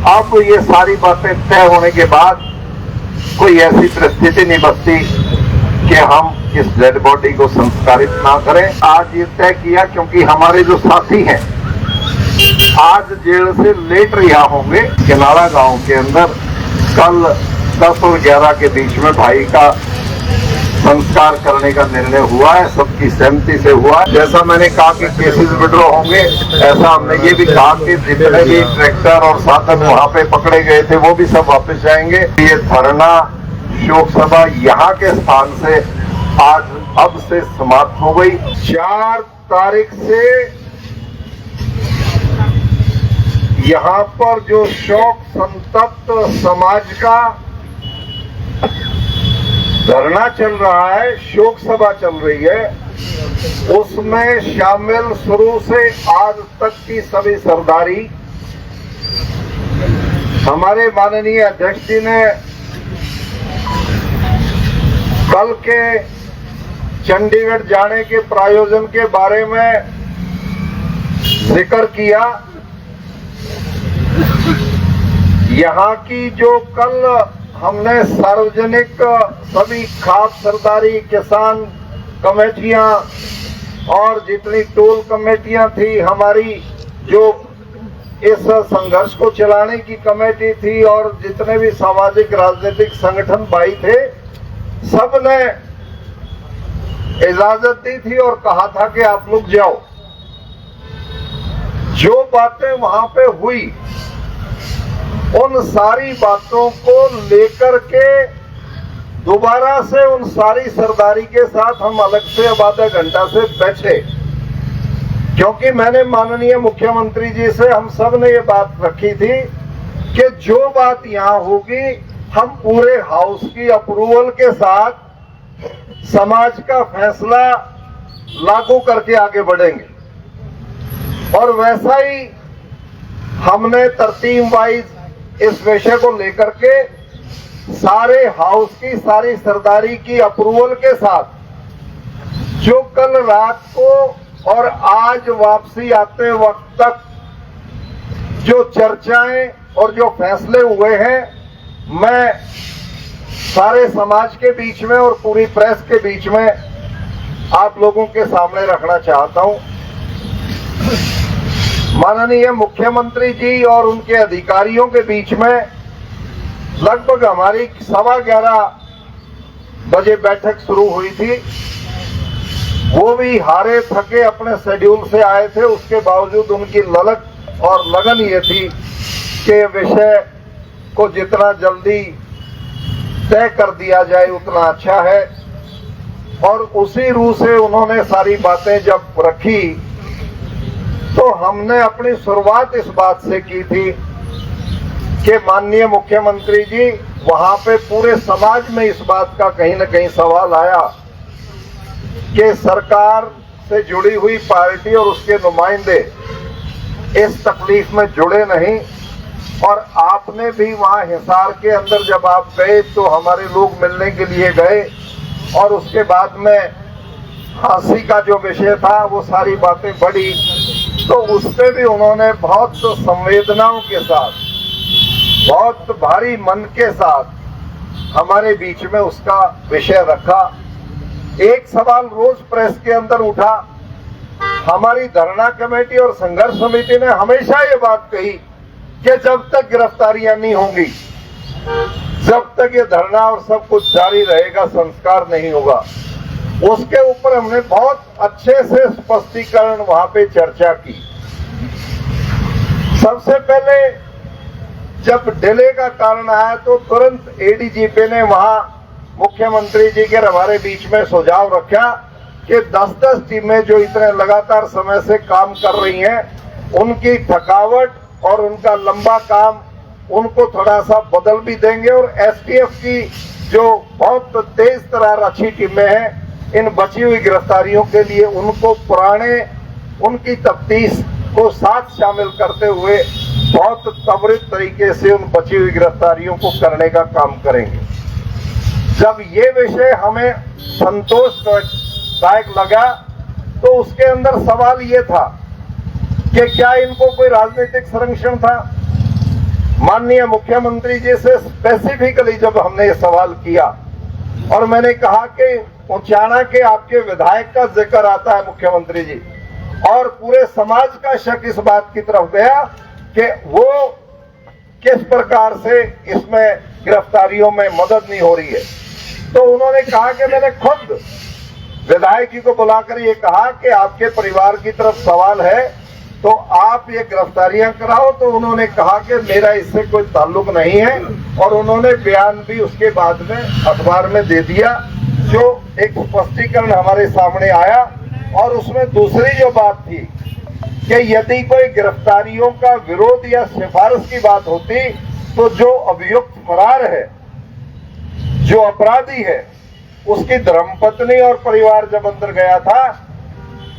अब ये सारी बातें तय होने के बाद कोई ऐसी परिस्थिति नहीं बचती कि हम इस डेड बॉडी को संस्कारित ना करें। आज ये तय किया क्योंकि हमारे जो साथी हैं आज जेल से लेट रिहा होंगे। किनारा गांव के अंदर कल 10 और 11 के बीच में भाई का संस्कार करने का निर्णय हुआ है, सबकी सहमति से हुआ है। जैसा मैंने कहा कि केसेस विड्रॉ होंगे, ऐसा हमने ये भी कहा कि जितने भी ट्रैक्टर और साधन वहां पे पकड़े गए थे वो भी सब वापस जाएंगे। ये धरना शोक सभा यहाँ के स्थान से आज अब से समाप्त हो गई। 4 तारीख से यहाँ पर जो शोक संतप्त समाज का धरना चल रहा है, शोक सभा चल रही है, उसमें शामिल शुरू से आज तक की सभी सरदारी हमारे माननीय अध्यक्ष जी ने कल के चंडीगढ़ जाने के प्रायोजन के बारे में जिक्र किया। यहाँ की जो कल हमने सार्वजनिक सभी खास सरदारी किसान कमेटियां और जितनी टोल कमेटियां थी हमारी, जो इस संघर्ष को चलाने की कमेटी थी और जितने भी सामाजिक राजनीतिक संगठन भाई थे, सब ने इजाजत दी थी और कहा था कि आप लोग जाओ। जो बातें वहां पे हुई उन सारी बातों को लेकर के दोबारा से उन सारी सरदारी के साथ हम अलग से अब आधा घंटा से बैठे, क्योंकि मैंने माननीय मुख्यमंत्री जी से हम सब ने ये बात रखी थी कि जो बात यहाँ होगी हम पूरे हाउस की अप्रूवल के साथ समाज का फैसला लागू करके आगे बढ़ेंगे। और वैसा ही हमने तरतीब वाइज इस विषय को लेकर के सारे हाउस की सारी सरदारी की अप्रूवल के साथ जो कल रात को और आज वापसी आते वक्त तक जो चर्चाएं और जो फैसले हुए हैं, मैं सारे समाज के बीच में और पूरी प्रेस के बीच में आप लोगों के सामने रखना चाहता हूं। माननीय मुख्यमंत्री जी और उनके अधिकारियों के बीच में लगभग हमारी 11:15 बजे बैठक शुरू हुई थी। वो भी हारे थके अपने शेड्यूल से आए थे, उसके बावजूद उनकी ललक और लगन ये थी कि विषय को जितना जल्दी तय कर दिया जाए उतना अच्छा है। और उसी रूह से उन्होंने सारी बातें जब रखी तो हमने अपनी शुरुआत इस बात से की थी कि माननीय मुख्यमंत्री जी, वहां पे पूरे समाज में इस बात का कहीं न कहीं सवाल आया कि सरकार से जुड़ी हुई पार्टी और उसके नुमाइंदे इस तकलीफ में जुड़े नहीं। और आपने भी वहां हिसार के अंदर जब आप गए तो हमारे लोग मिलने के लिए गए और उसके बाद में फांसी का जो विषय था वो सारी बातें बढ़ी, तो उस पर भी उन्होंने बहुत संवेदनाओं के साथ, बहुत भारी मन के साथ हमारे बीच में उसका विषय रखा। एक सवाल रोज प्रेस के अंदर उठा, हमारी धरना कमेटी और संघर्ष समिति ने हमेशा ये बात कही कि जब तक गिरफ्तारियां नहीं होंगी, जब तक ये धरना और सब कुछ जारी रहेगा, संस्कार नहीं होगा। उसके ऊपर हमने बहुत अच्छे से स्पष्टीकरण वहां पे चर्चा की। सबसे पहले जब डिले का कारण आया तो तुरंत एडीजीपी ने वहां मुख्यमंत्री जी के हमारे बीच में सुझाव रखा कि 10-10 टीमें जो इतने लगातार समय से काम कर रही हैं, उनकी थकावट और उनका लंबा काम, उनको थोड़ा सा बदल भी देंगे। और एसटीएफ की जो बहुत तेज तरार अच्छी टीमें हैं, इन बची हुई गिरफ्तारियों के लिए उनको पुराने उनकी तफ्तीश को साथ शामिल करते हुए बहुत त्वरित तरीके से उन बची हुई गिरफ्तारियों को करने का काम करेंगे। जब ये विषय हमें संतोषदायक लगा तो उसके अंदर सवाल ये था कि क्या इनको कोई राजनीतिक संरक्षण था। माननीय मुख्यमंत्री जी से स्पेसिफिकली जब हमने ये सवाल किया और मैंने कहा कि उचाना के आपके विधायक का जिक्र आता है मुख्यमंत्री जी, और पूरे समाज का शक इस बात की तरफ गया कि वो किस प्रकार से इसमें गिरफ्तारियों में मदद नहीं हो रही है, तो उन्होंने कहा कि मैंने खुद विधायक जी को बुलाकर ये कहा कि आपके परिवार की तरफ सवाल है तो आप ये गिरफ्तारियां कराओ। तो उन्होंने कहा कि मेरा इससे कोई ताल्लुक नहीं है, और उन्होंने बयान भी उसके बाद में अखबार में दे दिया, जो एक स्पष्टीकरण हमारे सामने आया। और उसमें दूसरी जो बात थी कि यदि कोई गिरफ्तारियों का विरोध या सिफारिश की बात होती तो जो अभियुक्त फरार है, जो अपराधी है, उसकी धर्मपत्नी और परिवार जब अंदर गया था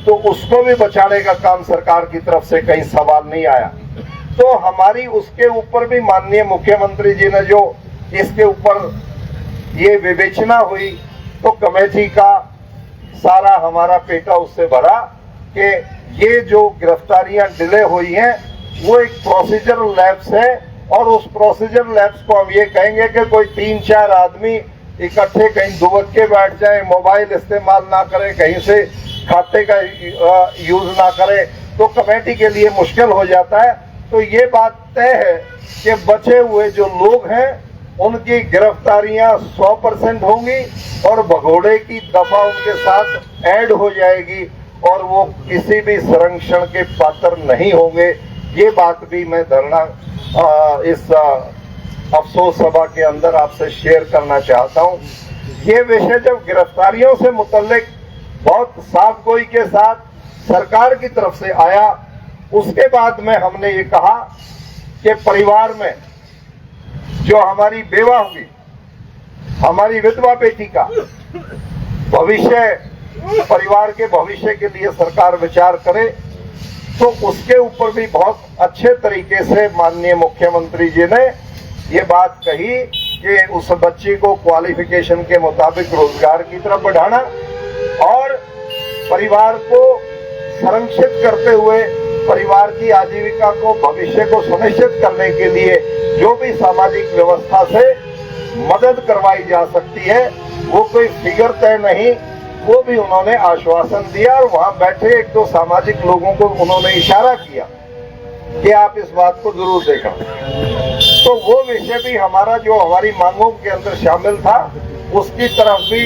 तो उसको भी बचाने का काम सरकार की तरफ से कहीं सवाल नहीं आया। तो हमारी उसके ऊपर भी माननीय मुख्यमंत्री जी ने जो इसके ऊपर ये विवेचना हुई, तो कमेटी का सारा हमारा पेटा उससे भरा कि ये जो गिरफ्तारियां डिले हुई हैं वो एक प्रोसीजरल लैप्स है, और उस प्रोसीजरल लैप्स को हम ये कहेंगे कि कोई 3-4 आदमी इकट्ठे कहीं दुबक के बैठ जाए, मोबाइल इस्तेमाल ना करें, कहीं से खाते का यूज ना करें, तो कमेटी के लिए मुश्किल हो जाता है। तो ये बात तय है कि बचे हुए जो लोग हैं उनकी गिरफ्तारियां 100% होंगी और भगोड़े की दफा उनके साथ ऐड हो जाएगी और वो किसी भी संरक्षण के पात्र नहीं होंगे। ये बात भी मैं धरना इस अफसोस सभा के अंदर आपसे शेयर करना चाहता हूँ। ये विषय जब गिरफ्तारियों से मुतल्लिक बहुत साफ गोई के साथ सरकार की तरफ से आया, उसके बाद में हमने ये कहा कि परिवार में जो हमारी बेवा होगी, हमारी विधवा बेटी का भविष्य, परिवार के भविष्य के लिए सरकार विचार करे, तो उसके ऊपर भी बहुत अच्छे तरीके से माननीय मुख्यमंत्री जी ने ये बात कही कि उस बच्ची को क्वालिफिकेशन के मुताबिक रोजगार की तरफ बढ़ाना और परिवार को संरक्षित करते हुए परिवार की आजीविका को, भविष्य को सुनिश्चित करने के लिए जो भी सामाजिक व्यवस्था से मदद करवाई जा सकती है, वो कोई फिगर तय नहीं, वो भी उन्होंने आश्वासन दिया। और वहां बैठे 1-2 सामाजिक लोगों को उन्होंने इशारा किया कि आप इस बात को जरूर देखा। तो वो विषय भी हमारा जो हमारी मांगों के अंदर शामिल था, उसकी तरफ भी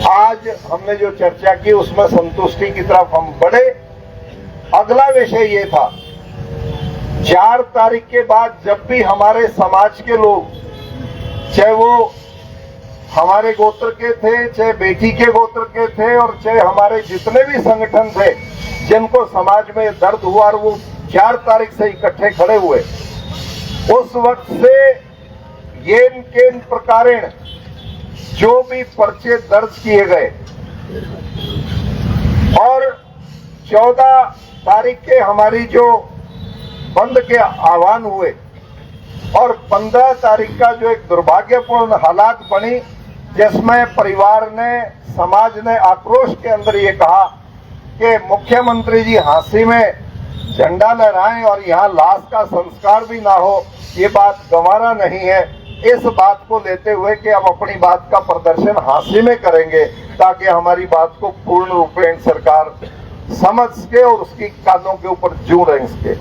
आज हमने जो चर्चा की उसमें संतुष्टि की तरफ हम बढ़े। अगला विषय ये था, 4 तारीख के बाद जब भी हमारे समाज के लोग, चाहे वो हमारे गोत्र के थे, चाहे बेटी के गोत्र के थे, और चाहे हमारे जितने भी संगठन थे जिनको समाज में दर्द हुआ और वो 4 तारीख से इकट्ठे खड़े हुए, उस वक्त से ये इनके प्रकारेण जो भी पर्चे दर्ज किए गए और 14 तारीख के हमारी जो बंद के आह्वान हुए और 15 तारीख का जो एक दुर्भाग्यपूर्ण हालात बनी, जिसमें परिवार ने, समाज ने आक्रोश के अंदर ये कहा कि मुख्यमंत्री जी हांसी में झंडा लहराएं और यहाँ लाश का संस्कार भी ना हो, ये बात गंवारा नहीं है। इस बात को लेते हुए कि हम अपनी बात का प्रदर्शन हांसी में करेंगे ताकि हमारी बात को पूर्ण रूपेण सरकार समझ सके और उसकी कानों के ऊपर जू रह सके।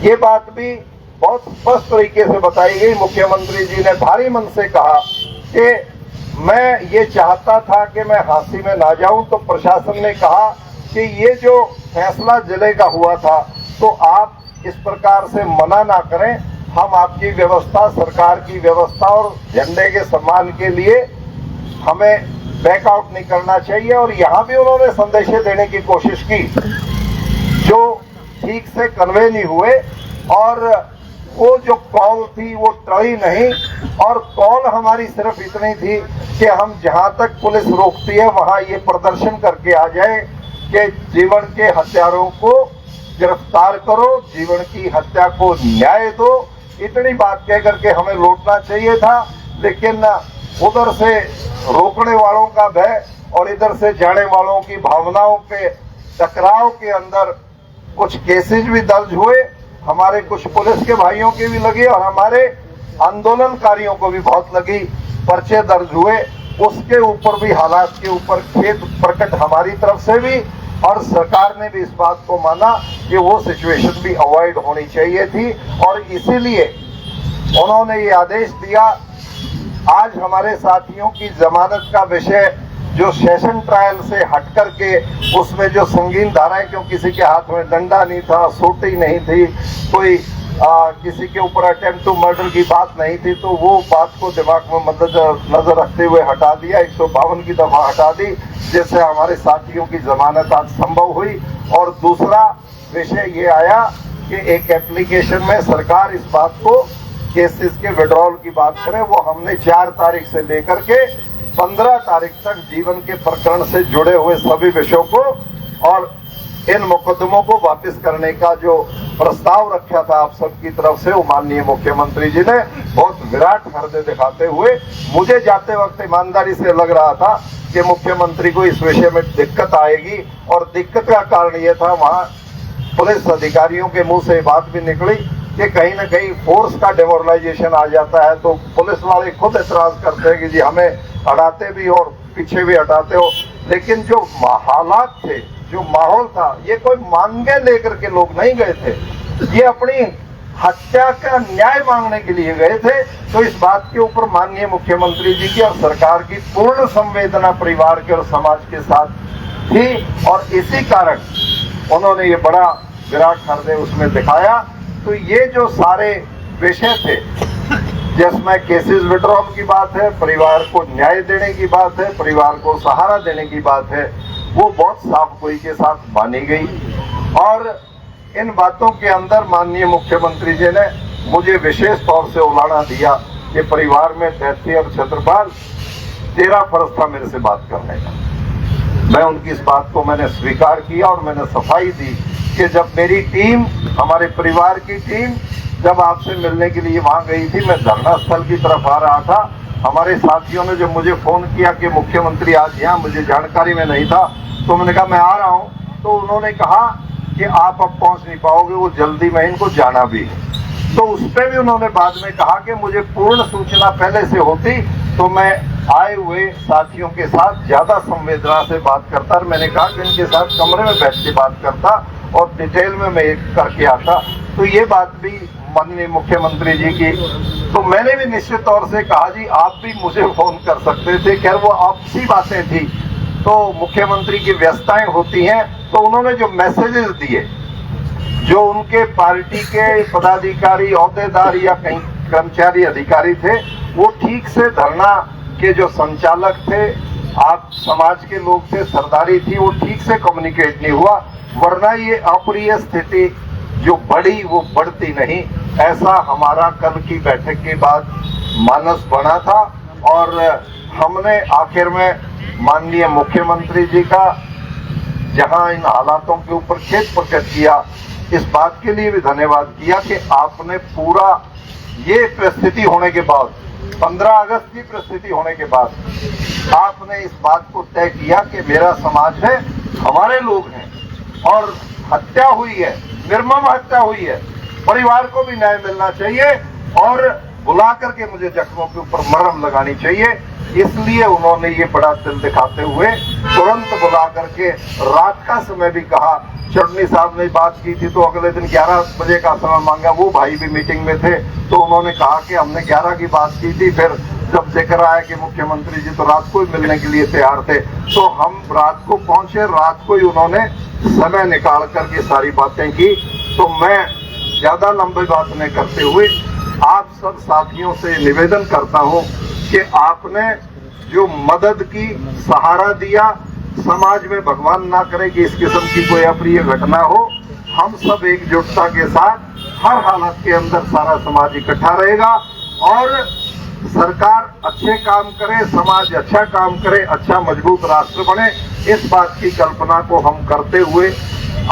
ये बात भी बहुत स्पष्ट तरीके से बताई गई। मुख्यमंत्री जी ने भारी मन से कहा कि मैं ये चाहता था कि मैं हांसी में ना जाऊं, तो प्रशासन ने कहा कि ये जो फैसला जिले का हुआ था तो आप इस प्रकार से मना ना करें, हम आपकी व्यवस्था, सरकार की व्यवस्था और झंडे के सम्मान के लिए हमें बैकआउट नहीं करना चाहिए। और यहाँ भी उन्होंने संदेशे देने की कोशिश की जो ठीक से कन्वे नहीं हुए, और वो जो कॉल थी वो टली नहीं, और कॉल हमारी सिर्फ इतनी थी कि हम जहां तक पुलिस रोकती है वहां ये प्रदर्शन करके आ जाए कि जीवन के हत्यारों को गिरफ्तार करो, जीवन की हत्या को न्याय दो। इतनी बात कह करके हमें लौटना चाहिए था, लेकिन उधर से रोकने वालों का भय और इधर से जाने वालों की भावनाओं के टकराव के अंदर कुछ केसेज भी दर्ज हुए हमारे कुछ पुलिस के भाइयों की भी लगी और हमारे आंदोलनकारियों को भी बहुत लगी, पर्चे दर्ज हुए। उसके ऊपर भी हालात के ऊपर खेद प्रकट हमारी तरफ से भी, और सरकार ने भी इस बात को माना कि वो सिचुएशन भी अवॉइड होनी चाहिए थी, और इसीलिए उन्होंने ये आदेश दिया। आज हमारे साथियों की जमानत का विषय जो सेशन ट्रायल से हट करके उसमें जो संगीन धाराएं, क्यों किसी के हाथ में डंडा नहीं था, सोटी नहीं थी, कोई किसी के ऊपर अटेम्प्ट टू मर्डर की बात नहीं थी, तो वो बात को दिमाग में नजर रखते हुए हटा दिया, 152 की दफा हटा दी, जिससे हमारे साथियों की जमानत आज संभव हुई। और दूसरा विषय ये आया कि एक एप्लीकेशन में सरकार इस बात को केसेस के विड्रॉल की बात करे, वो हमने 4 तारीख से लेकर के 15 तारीख तक जीवन के प्रकरण से जुड़े हुए सभी विषयों को और इन मुकदमों को वापस करने का जो प्रस्ताव रखा था आप सबकी तरफ से, वो माननीय मुख्यमंत्री जी ने बहुत विराट हृदय दिखाते हुए, मुझे जाते वक्त ईमानदारी से लग रहा था कि मुख्यमंत्री को इस विषय में दिक्कत आएगी, और दिक्कत का कारण ये था, वहां पुलिस अधिकारियों के मुंह से बात भी निकली कि कहीं ना कहीं फोर्स का डेमोरलाइजेशन आ जाता है, तो पुलिस वाले खुद एतराज करते हैं कि जी हमें हटाते भी और पीछे भी हटाते हो। लेकिन जो हालात थे, जो माहौल था, ये कोई मांगे लेकर के लोग नहीं गए थे, ये अपनी हत्या का न्याय मांगने के लिए गए थे। तो इस बात के ऊपर माननीय मुख्यमंत्री जी की और सरकार की पूर्ण संवेदना परिवार के और समाज के साथ थी, और इसी कारण उन्होंने ये बड़ा विराट हृदय उसमें दिखाया। तो ये जो सारे विषय थे, जिसमें केसेस विड्रॉल की बात है, परिवार को न्याय देने की बात है, परिवार को सहारा देने की बात है, वो बहुत साफ गोई के साथ मानी गई। और इन बातों के अंदर माननीय मुख्यमंत्री जी ने मुझे विशेष तौर से उलाना दिया कि परिवार में दैत्य और छत्रपाल, तेरा फर्ज था मेरे से बात करने का। मैं उनकी इस बात को मैंने स्वीकार किया और मैंने सफाई दी कि जब मेरी टीम, हमारे परिवार की टीम जब आपसे मिलने के लिए वहां गई थी, मैं धरना स्थल की तरफ आ रहा था, हमारे साथियों ने जब मुझे फोन किया कि मुख्यमंत्री आज यहाँ, मुझे जानकारी में नहीं था, तो मैंने कहा मैं आ रहा हूँ। तो उन्होंने कहा कि आप अब पहुंच नहीं पाओगे, वो जल्दी में इनको जाना भी है। तो उस पर भी उन्होंने बाद में कहा कि मुझे पूर्ण सूचना पहले से होती तो मैं आए हुए साथियों के साथ ज्यादा संवेदना से बात करता, और मैंने कहा कि इनके साथ कमरे में बैठ के बात करता और डिटेल में मैं एक करके आता। तो ये बात भी माननीय मुख्यमंत्री जी की, तो मैंने भी निश्चित तौर से कहा जी आप भी मुझे फोन कर सकते थे, खैर वो आपसी बातें थी, तो मुख्यमंत्री की व्यस्तताएं होती हैं। तो उन्होंने जो मैसेजेस दिए, जो उनके पार्टी के पदाधिकारी, ओहदेदार या कहीं कर्मचारी अधिकारी थे, वो ठीक से धरना के जो संचालक थे, आप समाज के लोग थे, सरदारी थी, वो ठीक से कम्युनिकेट नहीं हुआ, वरना ये अप्रिय स्थिति जो बढ़ी वो बढ़ती नहीं, ऐसा हमारा कल की बैठक के बाद मानस बना था। और हमने आखिर में माननीय मुख्यमंत्री जी का जहां इन हालातों के ऊपर खेद प्रकट किया, इस बात के लिए भी धन्यवाद किया कि आपने पूरा ये परिस्थिति होने के बाद, 15 अगस्त की परिस्थिति होने के बाद, आपने इस बात को तय किया कि मेरा समाज है, हमारे लोग हैं और हत्या हुई है, निर्मम हत्या हुई है, परिवार को भी न्याय मिलना चाहिए और बुला करके मुझे जख्मों के ऊपर मरहम लगानी चाहिए। इसलिए उन्होंने ये बड़ा दिल दिखाते हुए तुरंत बुला करके रात का समय भी कहा। चटनी साहब ने बात की थी तो अगले दिन 11 बजे का समय मांगा, वो भाई भी मीटिंग में थे, तो उन्होंने कहा कि हमने 11 की बात की थी, फिर जब जिक्र आया कि मुख्यमंत्री जी तो रात को ही मिलने के लिए तैयार थे, तो हम रात को पहुंचे, रात को ही उन्होंने समय निकाल करके सारी बातें की। तो मैं ज्यादा लंबी बात नहीं करते हुए आप सब साथियों से निवेदन करता हूं कि आपने जो मदद की, सहारा दिया, समाज में भगवान ना करे कि इस किस्म की कोई अप्रिय घटना हो, हम सब एकजुटता के साथ हर हालत के अंदर सारा समाज इकट्ठा रहेगा और सरकार अच्छे काम करे, समाज अच्छा काम करे, अच्छा मजबूत राष्ट्र बने, इस बात की कल्पना को हम करते हुए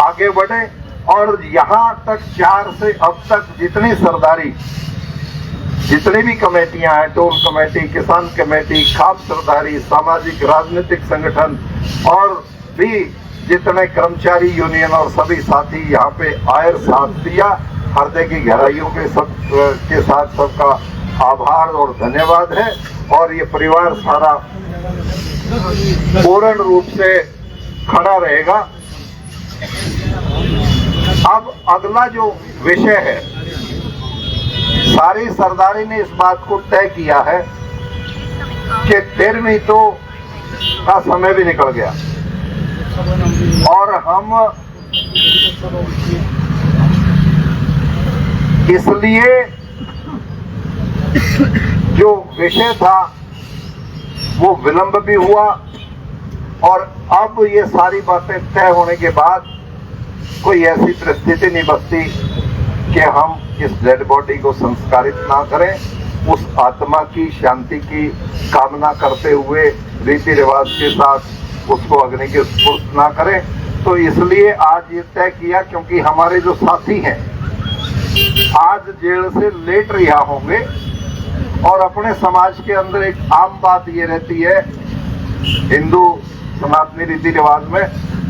आगे बढ़े। और यहाँ तक 4 से अब तक जितनी सरदारी, जितनी भी कमेटियां हैं, टोल कमेटी, किसान कमेटी, खाप सरदारी, सामाजिक राजनीतिक संगठन और भी जितने कर्मचारी यूनियन और सभी साथी यहाँ पे आए, साथ दिया, हृदय की गहराइयों के साथ सबका आभार और धन्यवाद है। और ये परिवार सारा पूर्ण रूप से खड़ा रहेगा। अब अगला जो विषय है, सारी सरदारी ने इस बात को तय किया है कि 13वीं तो का समय भी निकल गया और हम इसलिए जो विषय था वो विलंब भी हुआ। और अब ये सारी बातें तय होने के बाद कोई ऐसी परिस्थिति नहीं बचती कि हम इस डेड बॉडी को संस्कारित ना करें, उस आत्मा की शांति की कामना करते हुए रीति रिवाज के साथ उसको अग्नि के स्पर्श ना करें। तो इसलिए आज ये तय किया, क्योंकि हमारे जो साथी हैं आज जेल से लेट रिहा होंगे और अपने समाज के अंदर एक आम बात ये रहती है हिंदू सनातनी रीति रिवाज में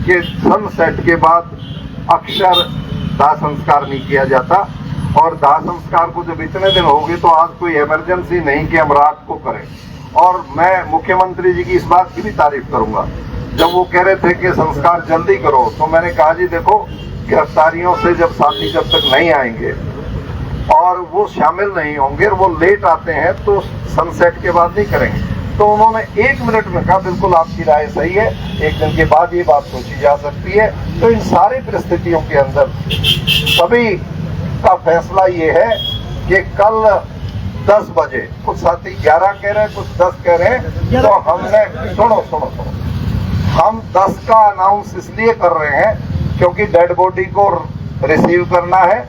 कि सनसेट के बाद अक्सर दाह संस्कार नहीं किया जाता। और दाह संस्कार को जब इतने दिन हो गए तो आज कोई इमरजेंसी नहीं कि हम रात को करें। और मैं मुख्यमंत्री जी की इस बात की भी तारीफ करूंगा, जब वो कह रहे थे कि संस्कार जल्दी करो तो मैंने कहा जी देखो, गिरफ्तारियों से जब साथी जब तक नहीं आएंगे और वो शामिल नहीं होंगे और वो लेट आते हैं तो सनसेट के बाद नहीं करेंगे। तो उन्होंने 1 मिनट में कहा बिल्कुल आपकी राय सही है, 1 दिन के बाद ये बात सोची जा सकती है। तो इन सारी परिस्थितियों के अंदर सभी का फैसला ये है कि कल 10 बजे, कुछ साथी 11 कह रहे हैं, कुछ 10 कह रहे हैं, तो हमने सुनो हम 10 का अनाउंस इसलिए कर रहे हैं क्योंकि डेड बॉडी को रिसीव करना है।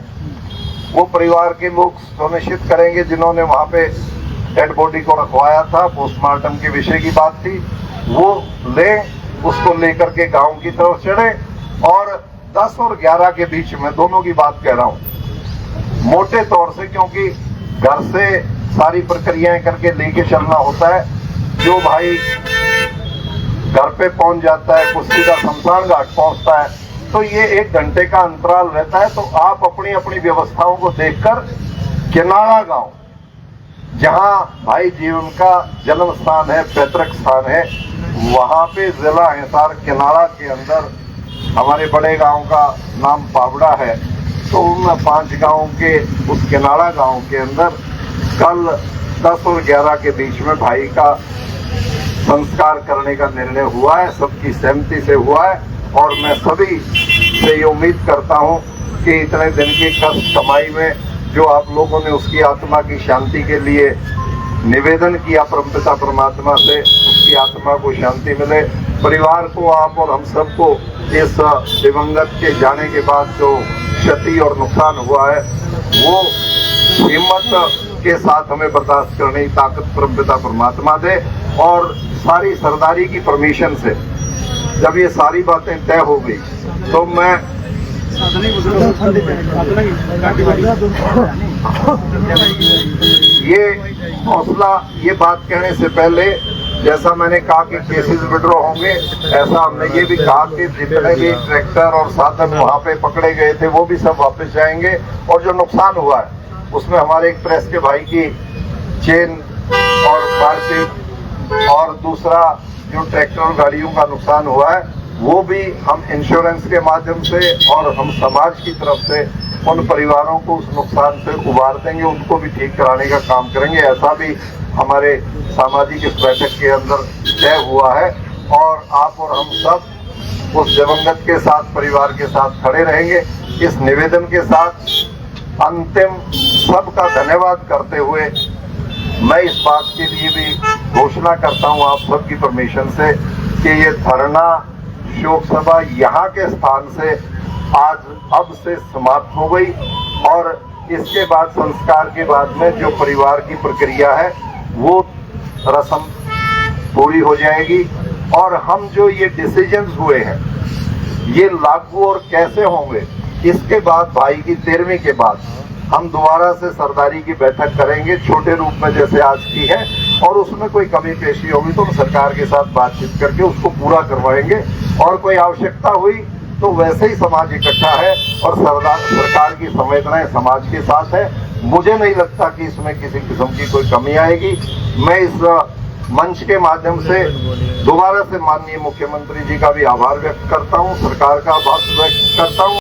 वो परिवार के लोग सुनिश्चित करेंगे जिन्होंने वहां पे डेड बॉडी को रखवाया था, पोस्टमार्टम के विषय की बात थी, वो उसको लेकर के गांव की तरफ चढ़े। और 10 और 11 के बीच में दोनों की बात कह रहा हूं मोटे तौर से, क्योंकि घर से सारी प्रक्रियाएं करके लेके चलना होता है। जो भाई घर पे पहुंच जाता है, कुछ सीधा शमशान घाट पहुंचता है, तो ये 1 घंटे का अंतराल रहता है। तो आप अपनी अपनी व्यवस्थाओं को देखकर किनारा गांव, जहां भाई जीवन का जन्म स्थान है, पैतृक स्थान है, वहां पे जिला हिसार किनारा के अंदर हमारे बड़े गांव का नाम पावड़ा है। तो उन 5 गांव के उस किनारा गांव के अंदर कल 10 और 11 के बीच में भाई का संस्कार करने का निर्णय हुआ है, सबकी सहमति से हुआ है। और मैं सभी से ये उम्मीद करता हूं कि इतने दिन की कष्ट कमाई में जो आप लोगों ने उसकी आत्मा की शांति के लिए निवेदन किया परमपिता परमात्मा से, उसकी आत्मा को शांति मिले। परिवार को, आप और हम सबको इस दिवंगत के जाने के बाद जो क्षति और नुकसान हुआ है वो हिम्मत के साथ हमें बर्दाश्त करने की ताकत परमपिता परमात्मा दे। और सारी सरदारी की परमिशन से जब ये सारी बातें तय हो गई तो मैं ये हौसला, ये बात कहने से पहले जैसा मैंने कहा कि केसेस विड्रॉ होंगे, ऐसा हमने ये भी कहा कि जितने भी ट्रैक्टर और साधन वहाँ पे पकड़े गए थे वो भी सब वापस जाएंगे। और जो नुकसान हुआ है उसमें हमारे एक प्रेस के भाई की चेन और कारसीट और दूसरा जो ट्रैक्टर और गाड़ियों का नुकसान हुआ है वो भी हम इंश्योरेंस के माध्यम से और हम समाज की तरफ से उन परिवारों को उस नुकसान से उबार देंगे, उनको भी ठीक कराने का काम करेंगे। ऐसा भी हमारे सामाजिक इस बैठक के अंदर तय हुआ है। और आप और हम सब उस दिवंगत के साथ, परिवार के साथ खड़े रहेंगे। इस निवेदन के साथ अंतिम सबका धन्यवाद करते हुए मैं इस बात के लिए भी घोषणा करता हूं आप सबकी परमिशन से कि ये धरना शोक सभा यहाँ के स्थान से आज अब से समाप्त हो गई। और इसके बाद संस्कार के बाद में जो परिवार की प्रक्रिया है वो रस्म पूरी हो जाएगी। और हम जो ये डिसीजंस हुए हैं ये लागू और कैसे होंगे, इसके बाद भाई की 13वीं के बाद हम दोबारा से सरदारी की बैठक करेंगे, छोटे रूप में जैसे आज की है। और उसमें कोई कमी पेशी होगी तो हम सरकार के साथ बातचीत करके उसको पूरा करवाएंगे। और कोई आवश्यकता हुई तो वैसे ही समाज इकट्ठा है और सरकार की संवेदनाएं समाज के साथ है। मुझे नहीं लगता कि इसमें किसी किस्म की कोई कमी आएगी। मैं इस मंच के माध्यम से दोबारा से माननीय मुख्यमंत्री जी का भी आभार व्यक्त करता हूं, सरकार का आभार व्यक्त करता हूं।